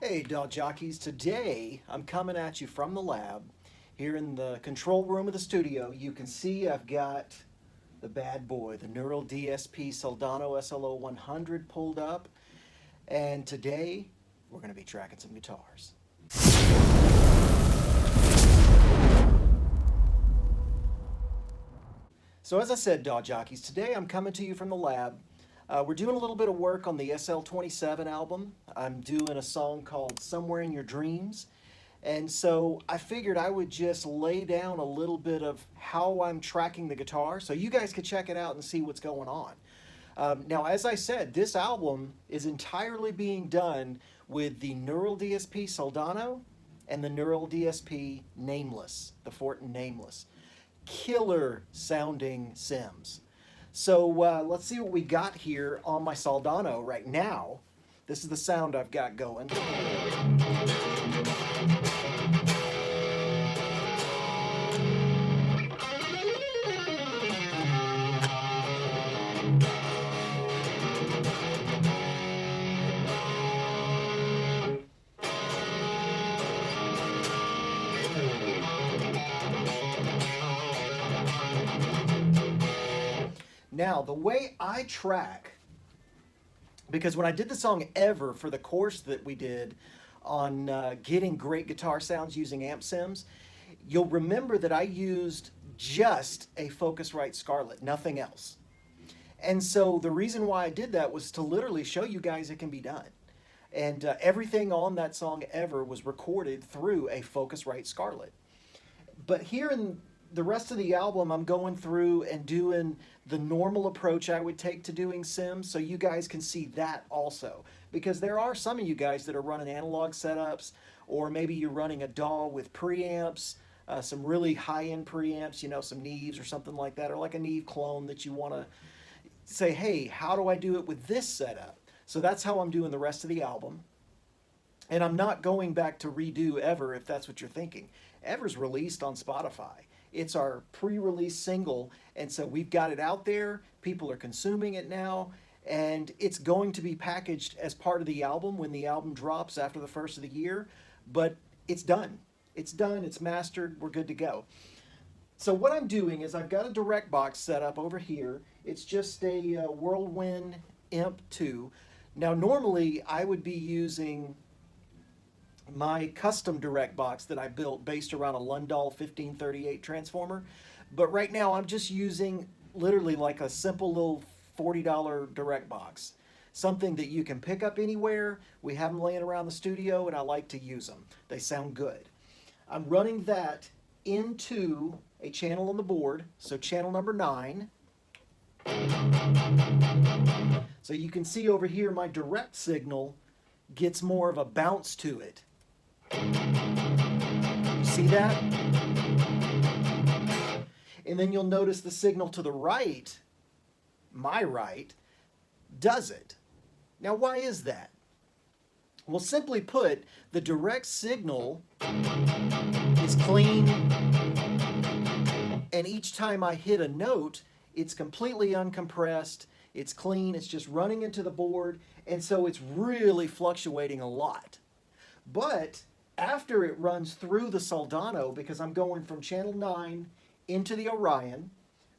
Hey dog jockeys, today I'm coming at you from the lab here in the control room of the studio. You can see I've got the bad boy, the Neural DSP Soldano SLO 100 pulled up, and today we're going to be tracking some guitars. So as I said, dog jockeys, today I'm coming to you from the lab. We're doing a little bit of work on the SL27 album. I'm doing a song called Somewhere in Your Dreams. And so I figured I would just lay down a little bit of how I'm tracking the guitar so you guys could check it out and see what's going on. Now, as I said, this album is entirely being done with the Neural DSP Soldano and the Neural DSP Nameless, the Fatten Nameless. Killer sounding Sims. So let's see what we got here on my Soldano right now. This is the sound I've got going. Now, the way I track, because when I did the song Ever for the course that we did on getting great guitar sounds using amp sims, you'll remember that I used just a Focusrite Scarlett, nothing else. And so the reason why I did that was to literally show you guys it can be done. And everything on that song Ever was recorded through a Focusrite Scarlett. But here in the rest of the album, I'm going through and doing the normal approach I would take to doing sims, so you guys can see that also. Because there are some of you guys that are running analog setups, or maybe you're running a DAW with preamps, some really high-end preamps, you know, some Neves or something like that, or like a Neve clone that you want to say, hey, how do I do it with this setup? So that's how I'm doing the rest of the album. And I'm not going back to redo Ever if that's what you're thinking. Ever's released on Spotify. It's our pre-release single, and so we've got it out there. People are consuming it now, and it's going to be packaged as part of the album when the album drops after the first of the year, but it's done. It's done, it's mastered, we're good to go. So what I'm doing is I've got a direct box set up over here. It's just a Whirlwind Imp 2. Now normally I would be using my custom direct box that I built based around a Lundahl 1538 transformer, but right now I'm just using literally like a simple little $40 direct box, something that you can pick up anywhere. We have them laying around the studio and I like to use them. They sound good. I'm running that into a channel on the board, so channel number 9. So you can see over here my direct signal gets more of a bounce to it. See that? And then you'll notice the signal to the right, my right, does it. Now why is that? Well, simply put, the direct signal is clean, and each time I hit a note, it's completely uncompressed, it's clean, it's just running into the board, and so it's really fluctuating a lot. But after it runs through the Soldano, because I'm going from channel 9 into the Orion,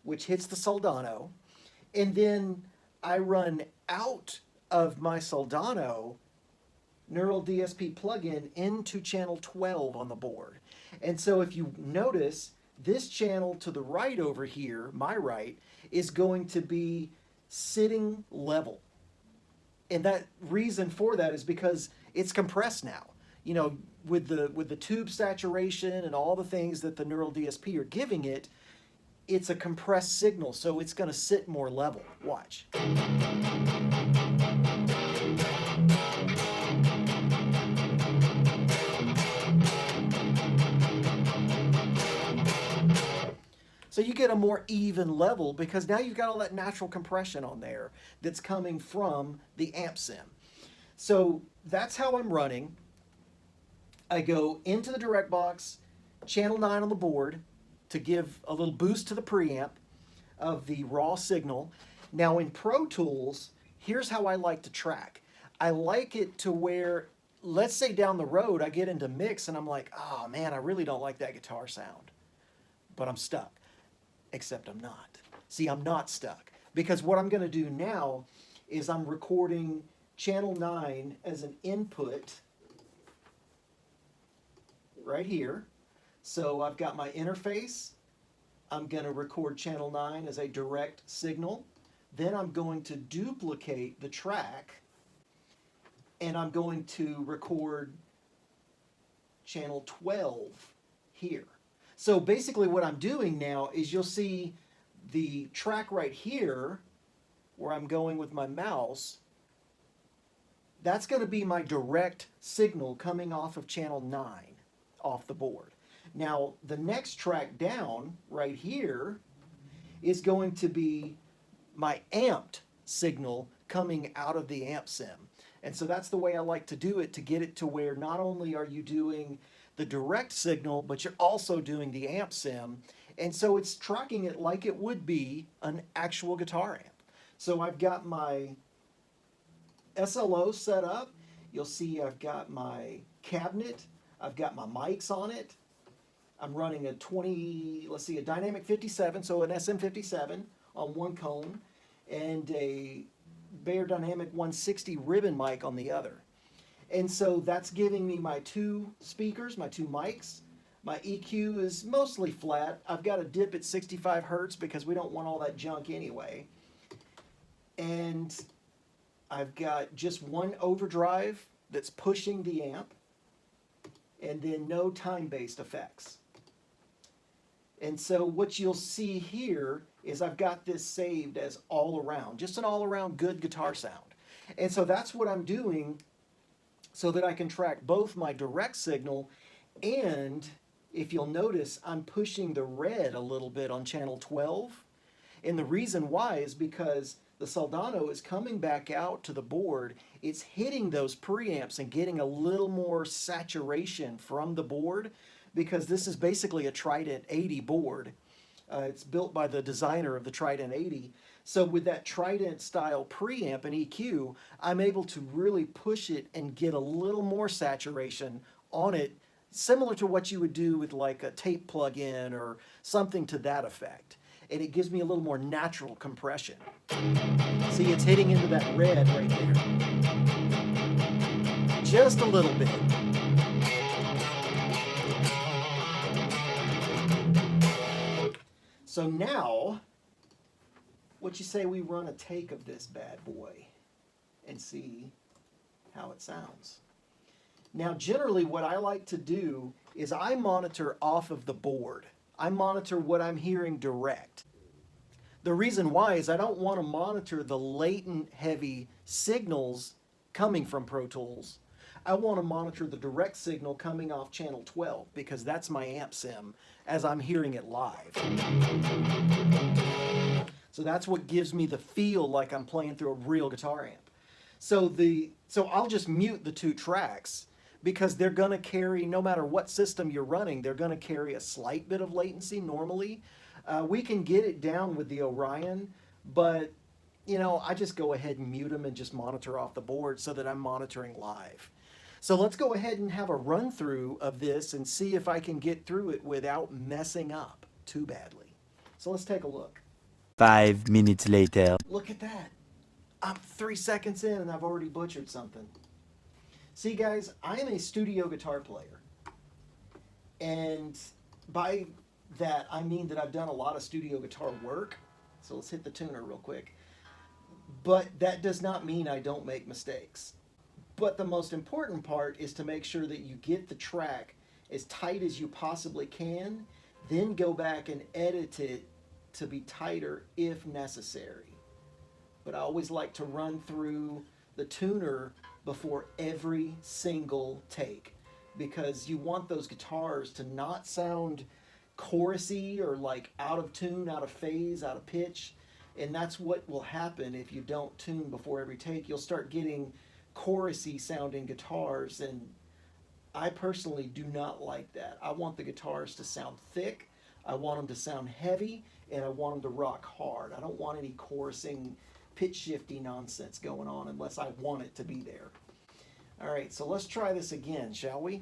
which hits the Soldano, and then I run out of my Soldano Neural DSP plugin into channel 12 on the board. And so if you notice, this channel to the right over here, my right, is going to be sitting level. And that reason for that is because it's compressed now. You know, with the tube saturation and all the things that the Neural DSP are giving it, it's a compressed signal, so it's going to sit more level. Watch. So you get a more even level because now you've got all that natural compression on there that's coming from the amp sim. So that's how I'm running. I go into the direct box, channel 9 on the board to give a little boost to the preamp of the raw signal. Now in Pro Tools, here's how I like to track. I like it to where let's say down the road I get into mix and I'm like, oh man, I really don't like that guitar sound, but I'm stuck. Except I'm not. See, I'm not stuck, because what I'm going to do now is I'm recording channel 9 as an input right here. So I've got my interface. I'm going to record channel 9 as a direct signal. Then I'm going to duplicate the track, and I'm going to record channel 12 here. So basically what I'm doing now is, you'll see the track right here where I'm going with my mouse. That's going to be my direct signal coming off of channel 9 off the board. Now the next track down right here is going to be my amped signal coming out of the amp sim. And so that's the way I like to do it, to get it to where not only are you doing the direct signal, but you're also doing the amp sim. And so it's tracking it like it would be an actual guitar amp. So I've got my SLO set up. You'll see I've got my cabinet. I've got my mics on it. I'm running a a dynamic 57, so an SM57 on one cone, and a Bayer Dynamic 160 ribbon mic on the other. And so that's giving me my 2 speakers, my 2 mics. My EQ is mostly flat. I've got a dip at 65 hertz because we don't want all that junk anyway. And I've got just one overdrive that's pushing the amp, and then no time-based effects. And so what you'll see here is I've got this saved as all around, just an all around good guitar sound. And so that's what I'm doing, so that I can track both my direct signal, and if you'll notice, I'm pushing the red a little bit on channel 12. And the reason why is because the Soldano is coming back out to the board. It's hitting those preamps and getting a little more saturation from the board, because this is basically a Trident 80 board. It's built by the designer of the Trident 80. So with that Trident style preamp and EQ, I'm able to really push it and get a little more saturation on it, similar to what you would do with like a tape plug-in or something to that effect. And it gives me a little more natural compression. See, it's hitting into that red right there. Just a little bit. So now, what you say we run a take of this bad boy and see how it sounds? Now, generally what I like to do is I monitor off of the board. I monitor what I'm hearing direct. The reason why is I don't want to monitor the latent heavy signals coming from Pro Tools. I want to monitor the direct signal coming off channel 12, because that's my amp sim as I'm hearing it live. So that's what gives me the feel like I'm playing through a real guitar amp. So I'll just mute the 2 tracks, because they're going to carry, no matter what system you're running, they're going to carry a slight bit of latency normally. We can get it down with the Orion, but you know, I just go ahead and mute them and just monitor off the board so that I'm monitoring live. So let's go ahead and have a run through of this and see if I can get through it without messing up too badly. So let's take a look. 5 minutes later. Look at that. I'm 3 seconds in and I've already butchered something. See guys, I am a studio guitar player. And by that, I mean that I've done a lot of studio guitar work. So let's hit the tuner real quick. But that does not mean I don't make mistakes. But the most important part is to make sure that you get the track as tight as you possibly can, then go back and edit it to be tighter if necessary. But I always like to run through the tuner before every single take, because you want those guitars to not sound chorusy or like out of tune, out of phase, out of pitch. And that's what will happen if you don't tune before every take. You'll start getting chorusy sounding guitars, and I personally do not like that. I want the guitars to sound thick, I want them to sound heavy, and I want them to rock hard. I don't want any chorusing, pitch shifty nonsense going on unless I want it to be there. All right, so let's try this again, shall we?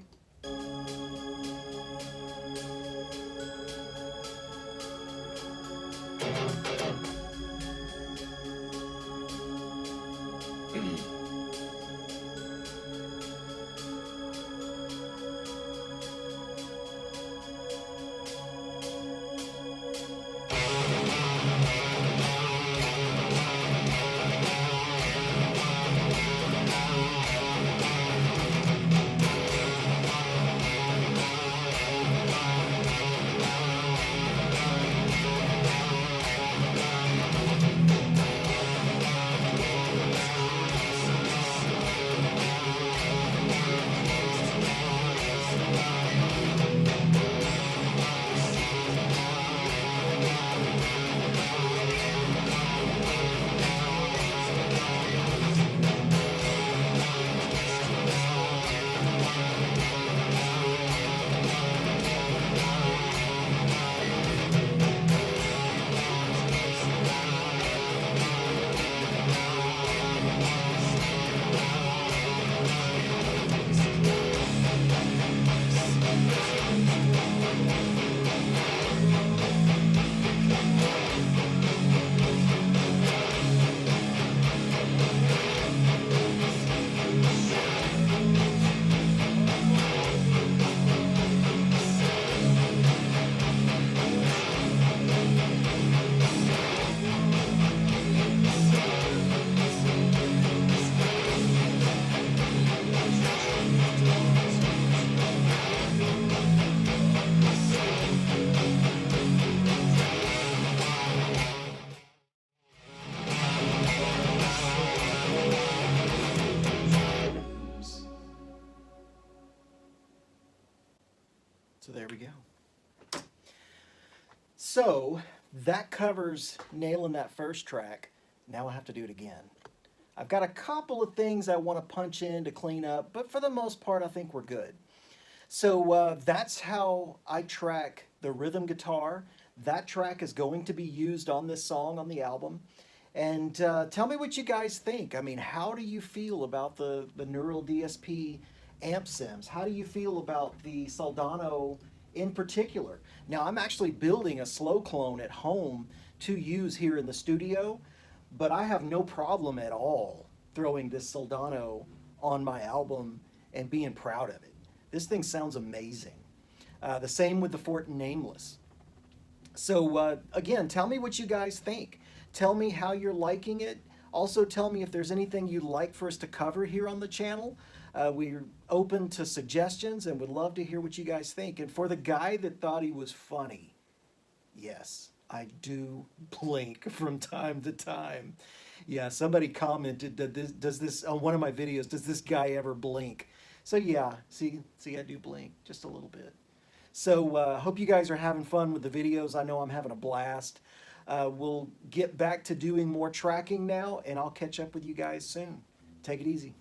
So there we go. So that covers nailing that first track. Now I have to do it again. I've got a couple of things I want to punch in to clean up, but for the most part, I think we're good. So that's how I track the rhythm guitar. That track is going to be used on this song on the album. And tell me what you guys think. I mean, how do you feel about the Neural DSP amp sims? How do you feel about the Soldano in particular? Now, I'm actually building a slow clone at home to use here in the studio, but I have no problem at all throwing this Soldano on my album and being proud of it. This thing sounds amazing. The same with the Fatten Nameless. So again, tell me what you guys think. Tell me how you're liking it. Also tell me if there's anything you'd like for us to cover here on the channel. We're open to suggestions and would love to hear what you guys think. And for the guy that thought he was funny, yes, I do blink from time to time. Yeah, somebody commented, does this on one of my videos, does this guy ever blink? So yeah, see, I do blink just a little bit. So hope you guys are having fun with the videos. I know I'm having a blast. We'll get back to doing more tracking now, and I'll catch up with you guys soon. Take it easy.